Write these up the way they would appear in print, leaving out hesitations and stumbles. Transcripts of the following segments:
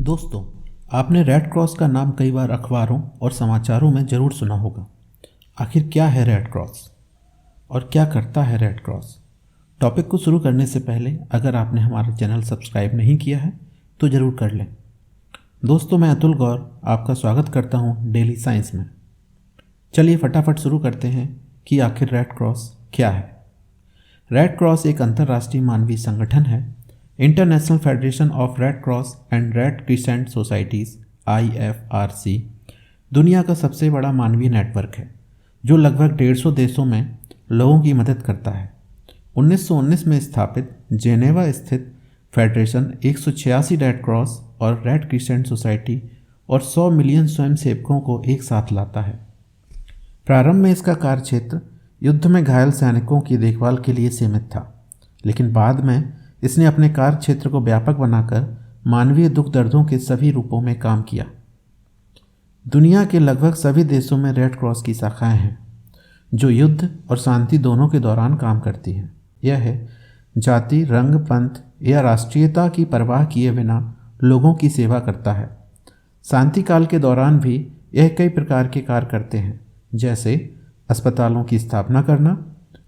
दोस्तों, आपने red cross का नाम कई बार अखबारों और समाचारों में ज़रूर सुना होगा। आखिर क्या है रेड क्रॉस और क्या करता है रेड क्रॉस? टॉपिक को शुरू करने से पहले अगर आपने हमारा चैनल सब्सक्राइब नहीं किया है तो ज़रूर कर लें। दोस्तों, मैं अतुल गौर आपका स्वागत करता हूं डेली साइंस में। चलिए फटाफट शुरू करते हैं कि आखिर रेड क्रॉस क्या है। रेड क्रॉस एक अंतर्राष्ट्रीय मानवीय संगठन है। International federation of red cross and red crescent societies IFRC दुनिया का सबसे बड़ा मानवीय नेटवर्क है जो लगभग 150 देशों में लोगों की मदद करता है। 1919 में स्थापित जेनेवा स्थित फेडरेशन 186 रेड क्रॉस और रेड क्रिसेंट सोसाइटी और 100 मिलियन स्वयंसेवकों को एक साथ लाता है। प्रारंभ में इसका कार्यक्षेत्र युद्ध में घायल सैनिकों की देखभाल के लिए सीमित था, लेकिन बाद में इसने अपने कार्य क्षेत्र को व्यापक बनाकर मानवीय दुख दर्दों के सभी रूपों में काम किया। दुनिया के लगभग सभी देशों में रेड क्रॉस की शाखाएं हैं जो युद्ध और शांति दोनों के दौरान काम करती हैं। यह जाति, रंग, पंथ या राष्ट्रीयता की परवाह किए बिना लोगों की सेवा करता है। शांति काल के दौरान भी यह कई प्रकार के कार्य करते हैं, जैसे अस्पतालों की स्थापना करना,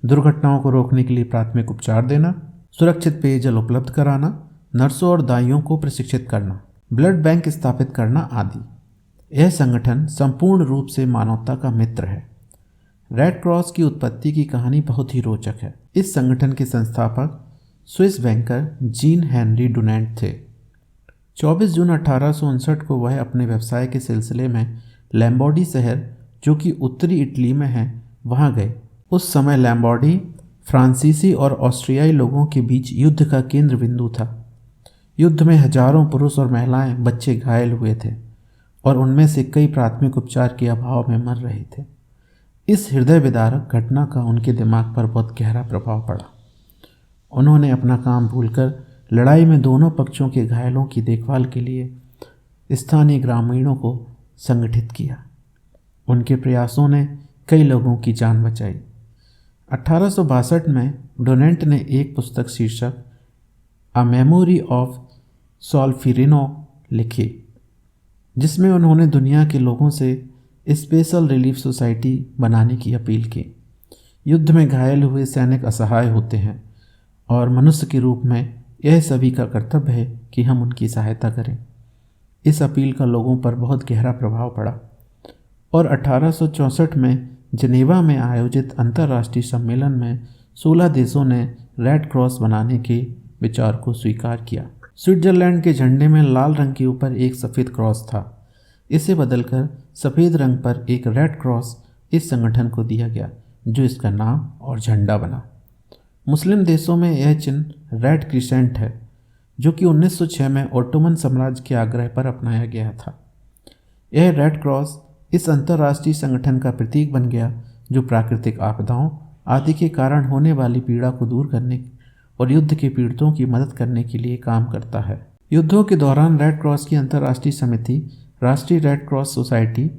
दुर्घटनाओं को रोकने के लिए प्राथमिक उपचार देना, सुरक्षित पेयजल उपलब्ध कराना, नर्सों और दाइयों को प्रशिक्षित करना, ब्लड बैंक स्थापित करना आदि। यह संगठन संपूर्ण रूप से मानवता का मित्र है। रेड क्रॉस की उत्पत्ति की कहानी बहुत ही रोचक है। इस संगठन के संस्थापक Swiss banker gene Henry Dunant थे। 24 जून 1859 को वह अपने व्यवसाय के सिलसिले में लैम्बॉर्डी शहर, जो कि उत्तरी इटली में है, वहां गए। उस समय लैम्बॉर्डी फ्रांसीसी और ऑस्ट्रियाई लोगों के बीच युद्ध का केंद्र बिंदु था। युद्ध में हजारों पुरुष और महिलाएं, बच्चे घायल हुए थे और उनमें से कई प्राथमिक उपचार के अभाव में मर रहे थे। इस हृदय विदारक घटना का उनके दिमाग पर बहुत गहरा प्रभाव पड़ा। उन्होंने अपना काम भूलकर लड़ाई में दोनों पक्षों के घायलों की देखभाल के लिए स्थानीय ग्रामीणों को संगठित किया। उनके प्रयासों ने कई लोगों की जान बचाई। 1862 में डोनेंट ने एक पुस्तक शीर्षक अ मेमोरी ऑफ सोल्फेरिनो लिखी, जिसमें उन्होंने दुनिया के लोगों से स्पेशल रिलीफ सोसाइटी बनाने की अपील की। युद्ध में घायल हुए सैनिक असहाय होते हैं और मनुष्य के रूप में यह सभी का कर्तव्य है कि हम उनकी सहायता करें। इस अपील का लोगों पर बहुत गहरा प्रभाव पड़ा और 1864 में जनेवा में आयोजित अंतर्राष्ट्रीय सम्मेलन में 16 देशों ने रेड क्रॉस बनाने के विचार को स्वीकार किया। स्विट्जरलैंड के झंडे में लाल रंग के ऊपर एक सफ़ेद क्रॉस था। इसे बदलकर सफ़ेद रंग पर एक रेड क्रॉस इस संगठन को दिया गया, जो इसका नाम और झंडा बना। मुस्लिम देशों में यह चिन्ह रेड क्रिसेंट है, जो कि 1906 में ओटोमन साम्राज्य के आग्रह पर अपनाया गया था। यह रेड क्रॉस इस अंतर्राष्ट्रीय संगठन का प्रतीक बन गया, जो प्राकृतिक आपदाओं आदि के कारण होने वाली पीड़ा को दूर करने और युद्ध के पीड़ितों की मदद करने के लिए काम करता है। युद्धों के दौरान रेड क्रॉस की अंतर्राष्ट्रीय समिति राष्ट्रीय रेड क्रॉस सोसाइटी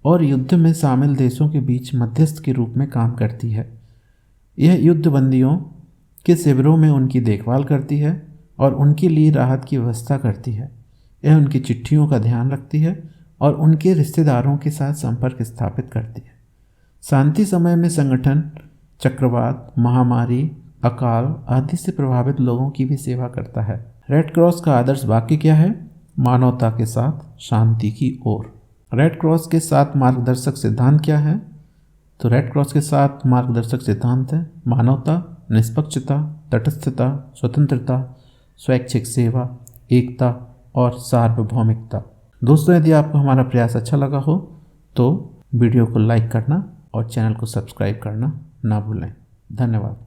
और युद्ध में शामिल देशों के बीच मध्यस्थ के रूप में काम करती है। यह युद्ध बंदियों के शिविरों में उनकी देखभाल करती है और उनके लिए राहत की व्यवस्था करती है। यह उनकी चिट्ठियों का ध्यान रखती है और उनके रिश्तेदारों के साथ संपर्क स्थापित करती है। शांति समय में संगठन चक्रवात, महामारी, अकाल आदि से प्रभावित लोगों की भी सेवा करता है। रेड क्रॉस का आदर्श वाक्य क्या है? मानवता के साथ शांति की ओर। रेड क्रॉस के 7 मार्गदर्शक सिद्धांत क्या है? तो रेड क्रॉस के 7 मार्गदर्शक सिद्धांत हैं: मानवता, निष्पक्षता, तटस्थता, स्वतंत्रता, स्वैच्छिक सेवा, एकता और सार्वभौमिकता। दोस्तों, यदि आपको हमारा प्रयास अच्छा लगा हो तो वीडियो को लाइक करना और चैनल को सब्सक्राइब करना ना भूलें। धन्यवाद।